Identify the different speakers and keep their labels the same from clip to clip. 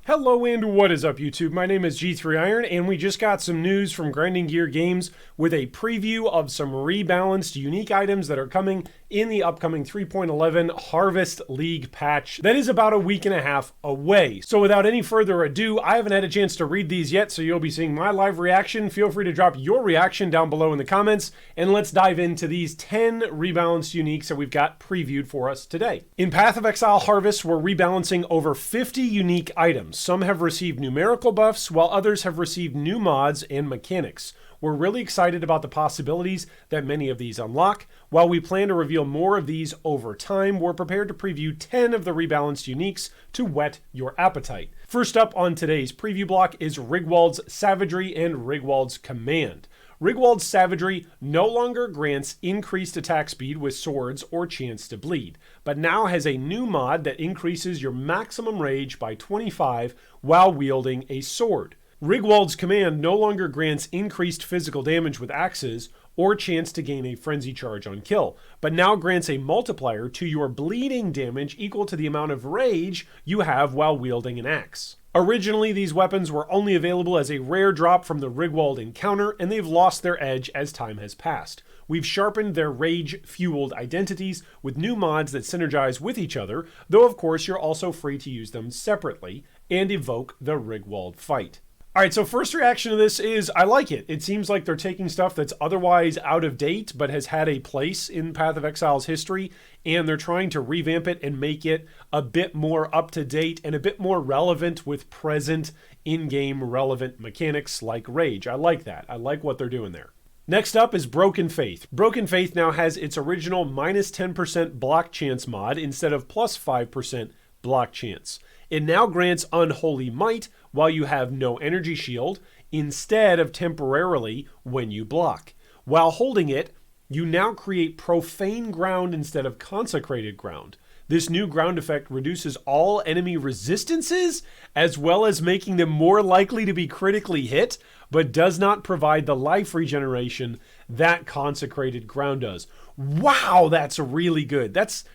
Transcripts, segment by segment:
Speaker 1: Hello and what is up YouTube? My name is G3Iron and we just got some news from Grinding Gear Games with a preview of some rebalanced unique items that are coming in the upcoming 3.11 Harvest League patch that is about a week and a half away. So without any further ado, I haven't had a chance to read these yet, so you'll be seeing my live reaction. Feel free to drop your reaction down below in the comments, and let's dive into these 10 rebalanced uniques that we've got previewed for us today. In Path of Exile Harvest, we're rebalancing over 50 unique items. Some have received numerical buffs, while others have received new mods and mechanics. We're really excited about the possibilities that many of these unlock. While we plan to reveal more of these over time, we're prepared to preview 10 of the rebalanced uniques to whet your appetite. First up on today's preview block is Wald's Savagery and Wald's Command. Wald's Savagery no longer grants increased attack speed with swords or chance to bleed, but now has a new mod that increases your maximum rage by 25 while wielding a sword. Wald's Command no longer grants increased physical damage with axes or chance to gain a frenzy charge on kill, but now grants a multiplier to your bleeding damage equal to the amount of rage you have while wielding an axe. Originally, these weapons were only available as a rare drop from the Wald encounter, and they've lost their edge as time has passed. We've sharpened their rage-fueled identities with new mods that synergize with each other, though of course you're also free to use them separately and evoke the Wald fight. Alright, so first reaction to this is, I like it. It seems like they're taking stuff that's otherwise out of date, but has had a place in Path of Exile's history, and they're trying to revamp it and make it a bit more up-to-date and a bit more relevant with present in-game relevant mechanics like Rage. I like that. I like what they're doing there. Next up is Broken Faith. Broken Faith now has its original minus 10% block chance mod instead of plus 5% block chance. It now grants Unholy Might while you have no energy shield instead of temporarily when you block. While holding it, you now create Profane Ground instead of Consecrated Ground. This new ground effect reduces all enemy resistances as well as making them more likely to be critically hit, but does not provide the life regeneration that Consecrated Ground does. Wow, that's really good. That's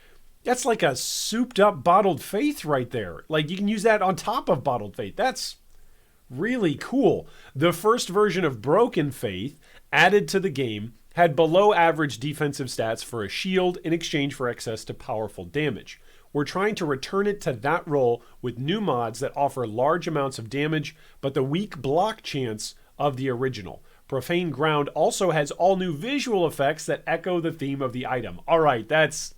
Speaker 1: like a souped up Bottled Faith right there. Like, you can use that on top of Bottled Faith. That's really cool. The first version of Broken Faith added to the game had below average defensive stats for a shield in exchange for access to powerful damage. We're trying to return it to that role with new mods that offer large amounts of damage, but the weak block chance of the original. Profane Ground also has all new visual effects that echo the theme of the item. All right, that's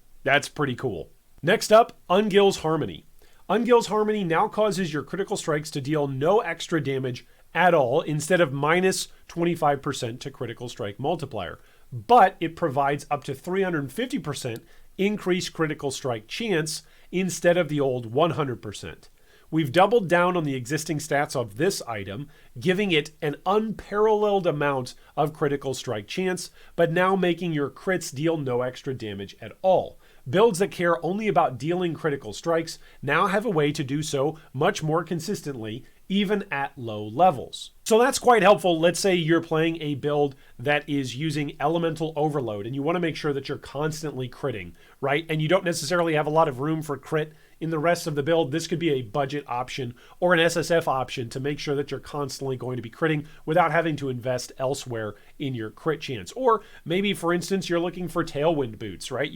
Speaker 1: pretty cool. Next up, Ungil's Harmony. Ungil's Harmony now causes your critical strikes to deal no extra damage at all instead of minus 25% to critical strike multiplier, but it provides up to 350% increased critical strike chance instead of the old 100%. We've doubled down on the existing stats of this item, giving it an unparalleled amount of critical strike chance, but now making your crits deal no extra damage at all. Builds that care only about dealing critical strikes now have a way to do so much more consistently, even at low levels. So that's quite helpful. Let's say you're playing a build that is using Elemental Overload and you want to make sure that you're constantly critting, right? And you don't necessarily have a lot of room for crit in the rest of the build. This could be a budget option or an SSF option to make sure that you're constantly going to be critting without having to invest elsewhere in your crit chance. Or maybe, for instance, you're looking for Tailwind boots, right?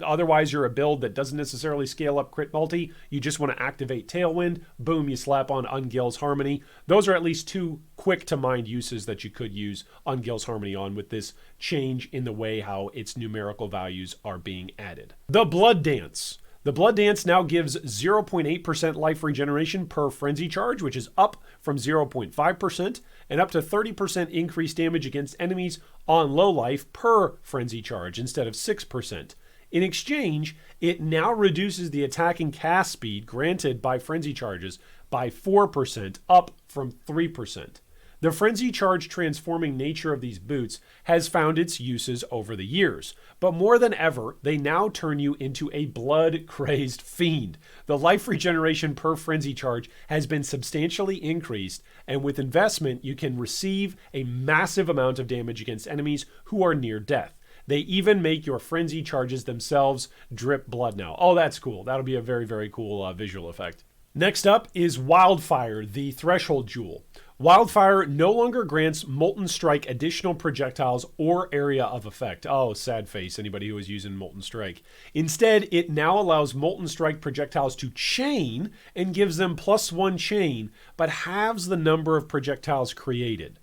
Speaker 1: Otherwise you're a build that doesn't necessarily scale up crit multi. You just want to activate Tailwind. Boom, you slap on Ungil's Harmony. Those are at least two quick to mind uses that you could use Ungil's Harmony on with this change in the way how its numerical values are being added. The Blood Dance. The Blood Dance now gives 0.8% life regeneration per frenzy charge, which is up from 0.5%, and up to 30% increased damage against enemies on low life per frenzy charge instead of 6%. In exchange, it now reduces the attack and cast speed granted by frenzy charges by 4%, up from 3%. The frenzy charge transforming nature of these boots has found its uses over the years, but more than ever, they now turn you into a blood-crazed fiend. The life regeneration per frenzy charge has been substantially increased, and with investment, you can receive a massive amount of damage against enemies who are near death. They even make your frenzy charges themselves drip blood now. Oh, that's cool. That'll be a very, very cool visual effect. Next up is Wildfire, the Threshold Jewel. Wildfire no longer grants Molten Strike additional projectiles or area of effect. Oh, sad face, anybody who is using Molten Strike. Instead, it now allows Molten Strike projectiles to chain and gives them +1 chain, but halves the number of projectiles created.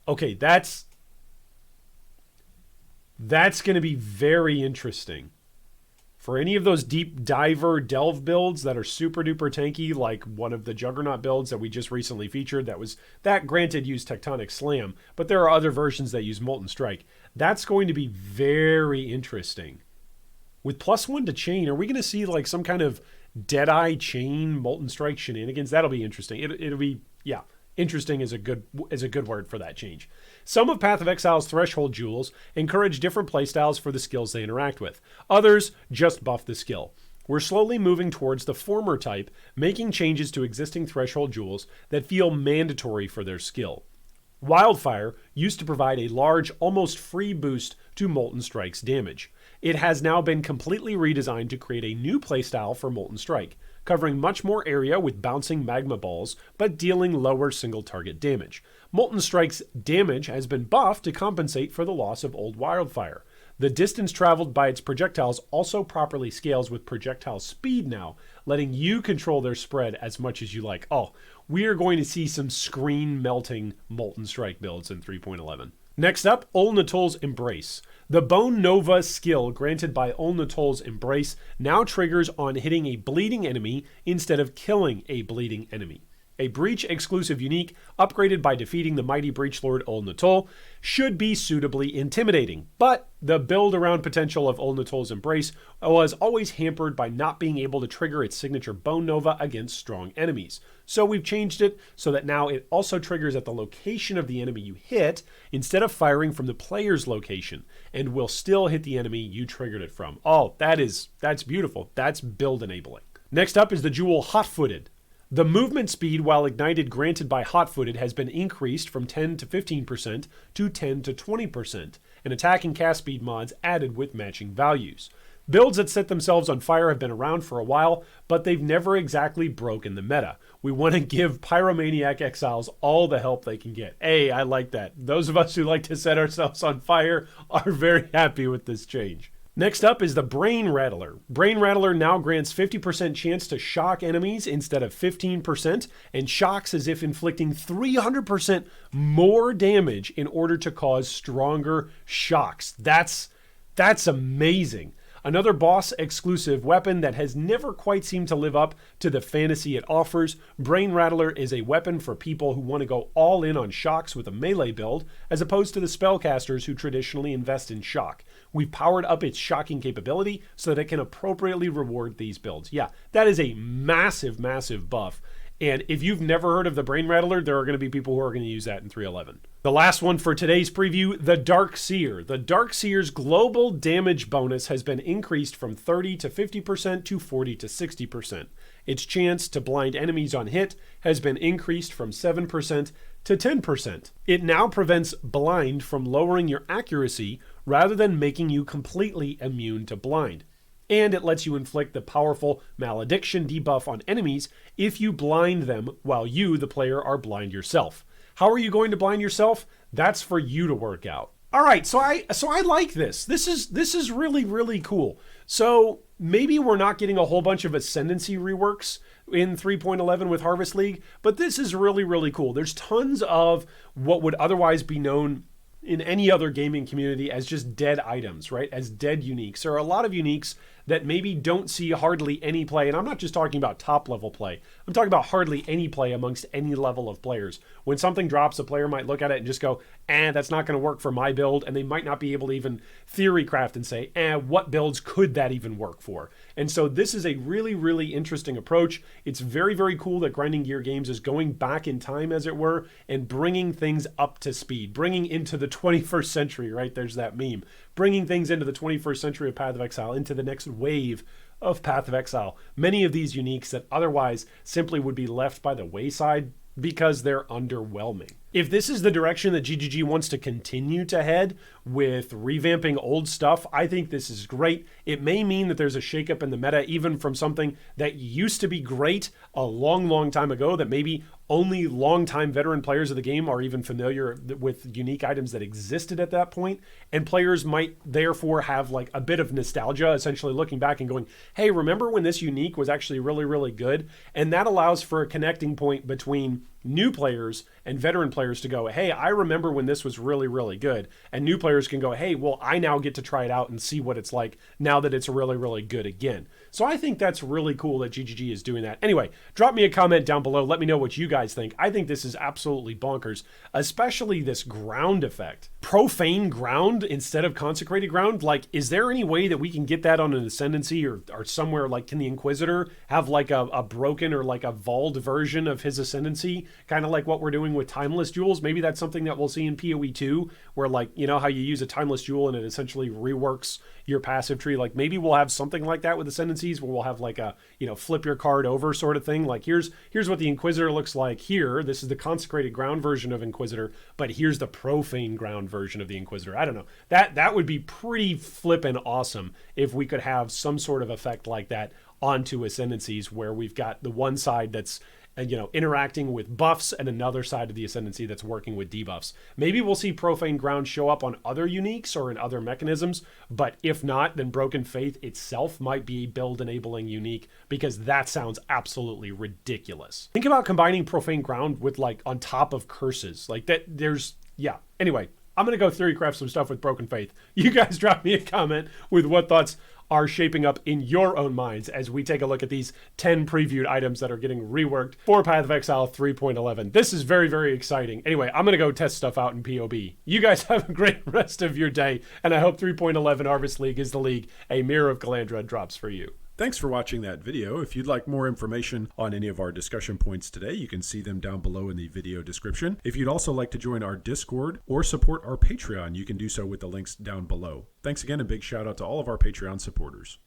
Speaker 1: Okay, that's going to be very interesting. For any of those deep diver delve builds that are super duper tanky, like one of the Juggernaut builds that we just recently featured, that granted used Tectonic Slam, but there are other versions that use Molten Strike. That's going to be very interesting. With +1 to chain, are we going to see like some kind of Deadeye chain Molten Strike shenanigans? That'll be interesting. It'll be, yeah. Interesting is a good word for that change. Some of Path of Exile's Threshold Jewels encourage different playstyles for the skills they interact with. Others just buff the skill. We're slowly moving towards the former type, making changes to existing Threshold Jewels that feel mandatory for their skill. Wildfire used to provide a large, almost free boost to Molten Strike's damage. It has now been completely redesigned to create a new playstyle for Molten Strike, covering much more area with bouncing magma balls, but dealing lower single target damage. Molten Strike's damage has been buffed to compensate for the loss of old Wildfire. The distance traveled by its projectiles also properly scales with projectile speed now, letting you control their spread as much as you like. Oh, we are going to see some screen melting Molten Strike builds in 3.11. Next up, Ol Natol's Embrace. The Bone Nova skill granted by Ol Natol's Embrace now triggers on hitting a bleeding enemy instead of killing a bleeding enemy. A Breach exclusive unique, upgraded by defeating the mighty Breach Lord Ol Natol, should be suitably intimidating, but the build around potential of Ol Natol's Embrace was always hampered by not being able to trigger its signature Bone Nova against strong enemies. So we've changed it so that now it also triggers at the location of the enemy you hit instead of firing from the player's location, and will still hit the enemy you triggered it from. Oh, that's beautiful. That's build enabling. Next up is the Jewel Hot-Footed. The movement speed while ignited granted by Hot-Footed has been increased from 10 to 15% to 10 to 20%, and attack and cast speed mods added with matching values. Builds that set themselves on fire have been around for a while, but they've never exactly broken the meta. We want to give Pyromaniac Exiles all the help they can get. Hey, I like that. Those of us who like to set ourselves on fire are very happy with this change. Next up is the Brain Rattler. Brain Rattler now grants 50% chance to shock enemies instead of 15%, and shocks as if inflicting 300% more damage in order to cause stronger shocks. That's amazing. Another boss exclusive weapon that has never quite seemed to live up to the fantasy it offers. Brain Rattler is a weapon for people who want to go all in on shocks with a melee build, as opposed to the spellcasters who traditionally invest in shock. We've powered up its shocking capability so that it can appropriately reward these builds. Yeah, that is a massive, massive buff. And if you've never heard of the Brain Rattler, there are going to be people who are going to use that in 3.11. The last one for today's preview, the Dark Seer. The Dark Seer's global damage bonus has been increased from 30 to 50% to 40 to 60%. Its chance to blind enemies on hit has been increased from 7% to 10%. It now prevents blind from lowering your accuracy rather than making you completely immune to blind. And it lets you inflict the powerful Malediction debuff on enemies if you blind them while you, the player, are blind yourself. How are you going to blind yourself? That's for you to work out. All right, so I like this. This is really, really cool. So maybe we're not getting a whole bunch of Ascendancy reworks in 3.11 with Harvest League, but this is really, really cool. There's tons of what would otherwise be known in any other gaming community as just dead items, right? As dead uniques. There are a lot of uniques that maybe don't see hardly any play. And I'm not just talking about top level play. I'm talking about hardly any play amongst any level of players. When something drops, a player might look at it and just go, that's not going to work for my build. And they might not be able to even theory craft and say, what builds could that even work for? And so this is a really, really interesting approach. It's very, very cool that Grinding Gear Games is going back in time, as it were, and bringing things up to speed, bringing into the 21st century, right? There's that meme. Bringing things into the 21st century of Path of Exile, into the next wave of Path of Exile. Many of these uniques that otherwise simply would be left by the wayside because they're underwhelming. If this is the direction that GGG wants to continue to head with revamping old stuff, I think this is great. It may mean that there's a shakeup in the meta, even from something that used to be great a long, long time ago, that maybe only longtime veteran players of the game are even familiar with unique items that existed at that point. And players might therefore have like a bit of nostalgia, essentially looking back and going, hey, remember when this unique was actually really, really good? And that allows for a connecting point between new players and veteran players to go, hey, I remember when this was really, really good. And new players can go, hey, well, I now get to try it out and see what it's like now that it's really, really good again. So I think that's really cool that GGG is doing that. Anyway, drop me a comment down below. Let me know what you guys think. I think this is absolutely bonkers, especially this ground effect. Profane ground instead of consecrated ground. Like, is there any way that we can get that on an Ascendancy or somewhere? Like, can the Inquisitor have like a broken or like a Wald version of his Ascendancy? Kind of like what we're doing with Timeless Jewels. Maybe that's something that we'll see in POE 2, where like, you know how you use a Timeless Jewel and it essentially reworks your passive tree. Like maybe we'll have something like that with Ascendancies, where we'll have like a, you know, flip your card over sort of thing. Like here's what the Inquisitor looks like here. This is the consecrated ground version of Inquisitor, but here's the profane ground version of the Inquisitor. I don't know. That would be pretty flippin' awesome if we could have some sort of effect like that onto Ascendancies, where we've got the one side that's, you know, interacting with buffs and another side of the Ascendancy that's working with debuffs. Maybe we'll see Profane Ground show up on other uniques or in other mechanisms, but if not, then Broken Faith itself might be build enabling unique, because that sounds absolutely ridiculous. Think about combining Profane Ground with like on top of curses. Like that yeah. Anyway, I'm going to go theorycraft some stuff with Broken Faith. You guys drop me a comment with what thoughts are shaping up in your own minds as we take a look at these 10 previewed items that are getting reworked for Path of Exile 3.11. This is very, very exciting. Anyway, I'm going to go test stuff out in POB. You guys have a great rest of your day, and I hope 3.11 Harvest League is the league a Mirror of Calandra drops for you.
Speaker 2: Thanks for watching that video. If you'd like more information on any of our discussion points today, you can see them down below in the video description. If you'd also like to join our Discord or support our Patreon, you can do so with the links down below. Thanks again, and big shout out to all of our Patreon supporters.